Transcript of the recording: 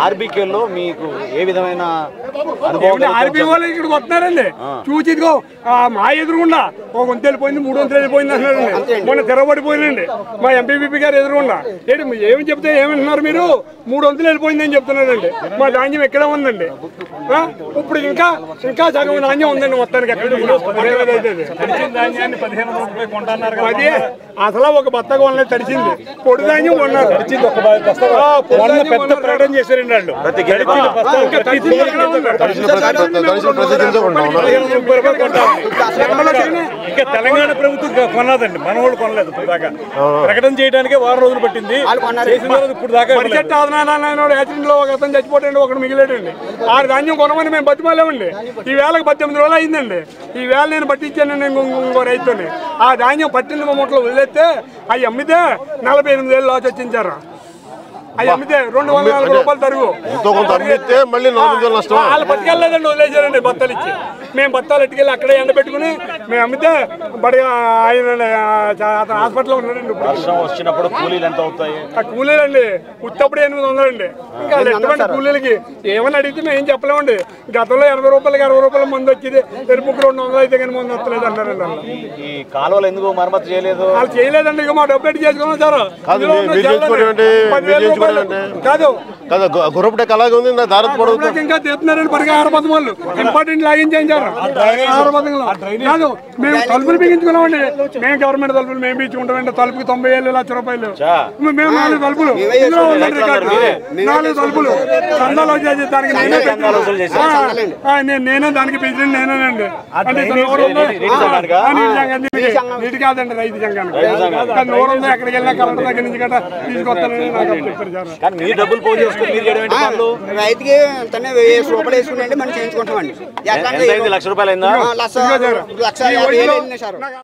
ఆర్బీకేలో మీకు ఏ విధమైన ఆర్బీ వాళ్ళు ఇక్కడికి వస్తున్నారండి చూసి ఇదిగో మా ఎదురుగుండా ఒక వంతు వెళ్ళిపోయింది 300 వెళ్ళిపోయింది అంటున్నారండి. మొన్న తిరగబడిపోయిందండి మా ఎంపీపీ గారు ఎదురుగుండా. ఏంటి ఏమి చెప్తే ఏమంటున్నారు మీరు 300 వెళ్ళిపోయిందని చెప్తున్నారండి. మా ధాన్యం ఎక్కడ ఉందండి ఇప్పుడు ఇంకా సగం ధాన్యం ఉందండి మొత్తానికి. ఎక్కడ అది అసలు ఒక బత్త కొనలేదు తడిచింది. పొడి ధాన్యం కొన్నారు ప్రకటన చేశారండి వాళ్ళు. ఇంకా తెలంగాణ ప్రభుత్వం కొన్నదండి, మన వాళ్ళు కొనలేదు. ఇప్పుడు దాకా ప్రకటన చేయడానికి 6 రోజులు పట్టింది. ఇప్పుడు దాకా యాక్సిడెంట్ లో ఒక అతను చచ్చిపోతాండి, ఒకటి మిగిలేడండి. 6 ధాన్యం కొనమని మేము బతిమాలేమండి. ఈ వేళకు 18 రోజులు అయిందండి. ఈ వేళ నేను పట్టించాను ఇంకో రైతుని. ఆ ధాన్యం పట్టిన మూటలో వదిలేస్తే అవి అమ్మితే 48 వేలు లాస్ వచ్చించారు. అవి అమ్మితే 240 రూపాయలు తరుగు. వాళ్ళు పట్టుకెళ్ళలేదండి, వదిలేసారండి బత్తాలు ఇచ్చి. మేము బత్తాలు ఎట్టుకెళ్ళి అక్కడే ఎండ పెట్టుకుని మేము అమ్మితే బడిగా ఆయన హాస్పిటల్లో ఉన్నాడండి. వర్షం వచ్చినప్పుడు కూలీలు ఎంత అవుతాయి? ఆ కూలీలండి ఉత్తప్పుడు 800 అండి. ఇంకా ఎటువంటి కూలీలకి ఏమని అడిగితే మేము ఏం చెప్పలేమండి. గతంలో 80 రూపాయలకి 60 రూపాయల మంది వచ్చేది, తెరుపుకి 200 అయితే కానీ మంది వస్తలేదు అన్నారండి. వాళ్ళు ఈ కాలువలు ఎందుకు మరమ్మతు చేయలేదు? వాళ్ళు చేయలేదండి. ఇక మా డబ్బు పెట్టి చేసుకున్నాం సార్. 10,000 రూపాయలు కాదు గుర్రపటేక్ అలాగే ఉంది. ఇంకా తీస్తున్నారండి పరిగా 6 పథకాలు ఇంపార్టెంట్ లాగించారు. 6 పథకంలో కాదు మేము తలుపులు బిగించుకున్నామండి. మేము గవర్నమెంట్ తలుపులు మేము బిగించుకుంటామండి. తలుపుకి 90,000 లక్ష రూపాయలు. మేము 4 తలుపులు 4 తలుపులు చందాలు వచ్చేసి దానికి నేనే దానికి ప్రెసిడెంట్ నేనేనండి. అంటే నీటి కాదండి రైతు సంఘానికి. నోరు ఉందో ఎక్కడికి వెళ్ళినా కలెక్టర్ దగ్గర నుంచి గట్రా తీసుకొస్తానని నాకు చెప్పారు సార్. మీ డబ్బులు పోగు చేసుకుని రైతుకి 1000 రూపాయలు వేసుకుని మనం చేయించుకుంటామండి. ₹1,00,000 అయిందా? ₹1,50,000 సార్.